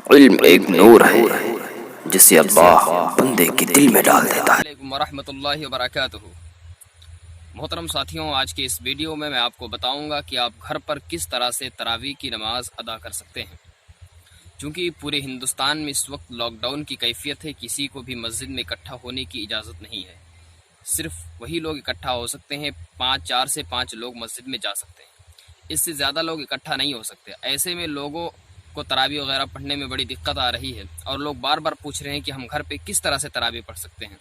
علم ایک نور ہے جسے اللہ بندے کے دل میں ڈال دیتا ہے۔ السلام علیکم ورحمۃ اللہ وبرکاتہ۔ محترم ساتھیوں، آج کے اس ویڈیو میں آپ کو بتاؤں گا کہ آپ گھر پر کس طرح سے تراویح کی نماز ادا کر سکتے ہیں۔ چونکہ پورے ہندوستان میں اس وقت لاک ڈاؤن کی کیفیت ہے، کسی کو بھی مسجد میں اکٹھا ہونے کی اجازت نہیں ہے، صرف وہی لوگ اکٹھا ہو سکتے ہیں، 4 سے 5 لوگ مسجد میں جا سکتے ہیں، اس سے زیادہ لوگ اکٹھا نہیں ہو سکتے۔ ایسے میں لوگوں کو تراویح وغیرہ پڑھنے میں بڑی دقت آ رہی ہے، اور لوگ بار بار پوچھ رہے ہیں کہ ہم گھر پہ کس طرح سے تراویح پڑھ سکتے ہیں۔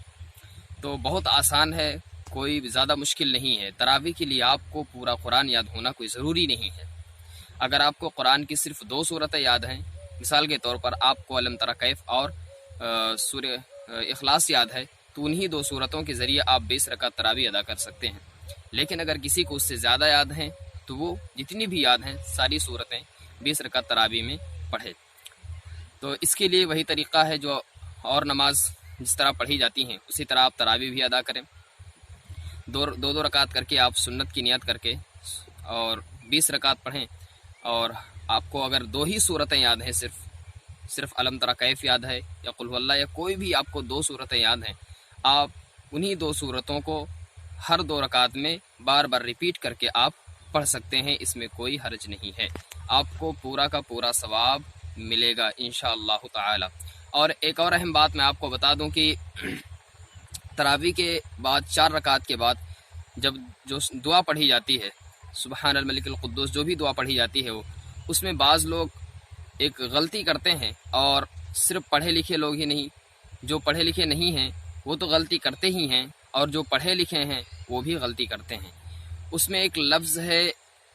تو بہت آسان ہے، کوئی زیادہ مشکل نہیں ہے۔ تراویح کے لیے آپ کو پورا قرآن یاد ہونا کوئی ضروری نہیں ہے۔ اگر آپ کو قرآن کی صرف 2 سورتیں یاد ہیں، مثال کے طور پر آپ کو الم تری کیف اور سورہ اخلاص یاد ہے، تو انہی 2 سورتوں کے ذریعے آپ 20 رکعت تراویح ادا کر سکتے ہیں۔ لیکن اگر کسی کو اس سے زیادہ یاد ہیں تو وہ جتنی بھی یاد ہیں ساری سورتیں 20 رکعت تراویح میں پڑھے۔ تو اس کے لیے وہی طریقہ ہے جو اور نماز جس طرح پڑھی جاتی ہیں اسی طرح آپ تراویح بھی ادا کریں۔ 2 رکعت کر کے آپ سنت کی نیت کر کے اور 20 رکعت پڑھیں، اور آپ کو اگر 2 ہی سورتیں یاد ہیں، صرف الم تری کیف یاد ہے یا قل هو اللہ، یا کوئی بھی آپ کو 2 سورتیں یاد ہیں، آپ انہی 2 سورتوں کو ہر 2 رکعت میں بار بار ریپیٹ کر کے آپ پڑھ سکتے ہیں، اس میں کوئی حرج نہیں ہے، آپ کو پورا کا پورا ثواب ملے گا انشاءاللہ تعالی۔ اور ایک اور اہم بات میں آپ کو بتا دوں کہ تراویح کے بعد 4 رکعت کے بعد جب جو دعا پڑھی جاتی ہے، سبحان الملک القدوس، جو بھی دعا پڑھی جاتی ہے اس میں بعض لوگ ایک غلطی کرتے ہیں، اور صرف پڑھے لکھے لوگ ہی نہیں، جو پڑھے لکھے نہیں ہیں وہ تو غلطی کرتے ہی ہیں، اور جو پڑھے لکھے ہیں وہ بھی غلطی کرتے ہیں۔ اس میں ایک لفظ ہے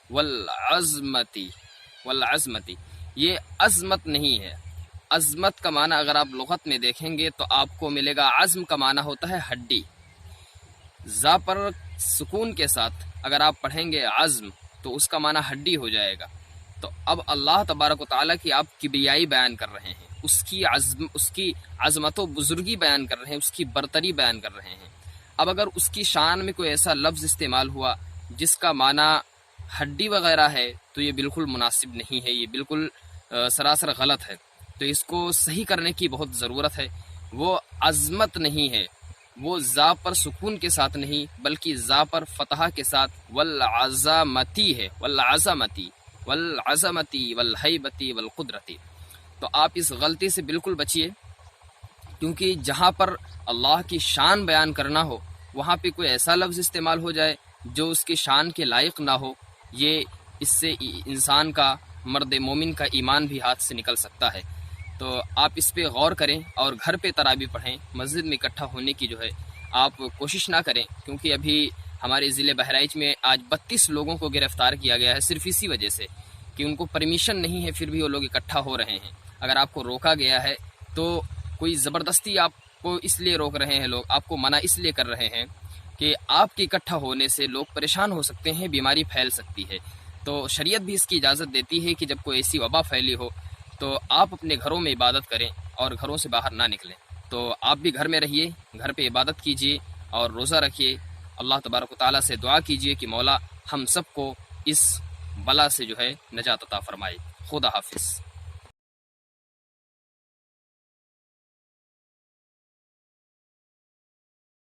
والعظمتی، یہ عظمت نہیں ہے۔ عظمت کا معنی اگر آپ لغت میں دیکھیں گے تو آپ کو ملے گا، عظم کا معنی ہوتا ہے ہڈی، زا پر سکون کے ساتھ اگر آپ پڑھیں گے عظم تو اس کا معنی ہڈی ہو جائے گا۔ تو اب اللہ تبارک و تعالیٰ کی آپ کبریائی بیان کر رہے ہیں، اس کی عظمت و بزرگی بیان کر رہے ہیں، اس کی برتری بیان کر رہے ہیں۔ اب اگر اس کی شان میں کوئی ایسا لفظ استعمال ہوا جس کا معنی ہڈی وغیرہ ہے تو یہ بالکل مناسب نہیں ہے، یہ بالکل سراسر غلط ہے۔ تو اس کو صحیح کرنے کی بہت ضرورت ہے۔ وہ عظمت نہیں ہے، وہ زا پر سکون کے ساتھ نہیں بلکہ زا پر فتحہ کے ساتھ والعظمتی ہے، والعظمتی والہیبتی والقدرتی۔ تو آپ اس غلطی سے بالکل بچیے، کیونکہ جہاں پر اللہ کی شان بیان کرنا ہو وہاں پہ کوئی ایسا لفظ استعمال ہو جائے جو اس کی شان کے لائق نہ ہو، یہ اس سے انسان کا، مرد مومن کا ایمان بھی ہاتھ سے نکل سکتا ہے۔ تو آپ اس پہ غور کریں اور گھر پہ تراویح پڑھیں، مسجد میں اکٹھا ہونے کی جو ہے آپ کوشش نہ کریں، کیونکہ ابھی ہمارے ضلع بہرائچ میں آج 32 لوگوں کو گرفتار کیا گیا ہے، صرف اسی وجہ سے کہ ان کو پرمیشن نہیں ہے، پھر بھی وہ لوگ اکٹھا ہو رہے ہیں۔ اگر آپ کو روکا گیا ہے تو کوئی زبردستی آپ کو اس لیے روک رہے ہیں، لوگ آپ کو منع اس لیے کر رہے ہیں کہ آپ کے اکٹھا ہونے سے لوگ پریشان ہو سکتے ہیں، بیماری پھیل سکتی ہے۔ تو شریعت بھی اس کی اجازت دیتی ہے کہ جب کوئی ایسی وبا پھیلی ہو تو آپ اپنے گھروں میں عبادت کریں اور گھروں سے باہر نہ نکلیں۔ تو آپ بھی گھر میں رہیے، گھر پہ عبادت کیجیے اور روزہ رکھیے، اللہ تبارک و تعالیٰ سے دعا کیجیے کہ مولا ہم سب کو اس بلا سے جو ہے نجات عطا فرمائے۔ خدا حافظ۔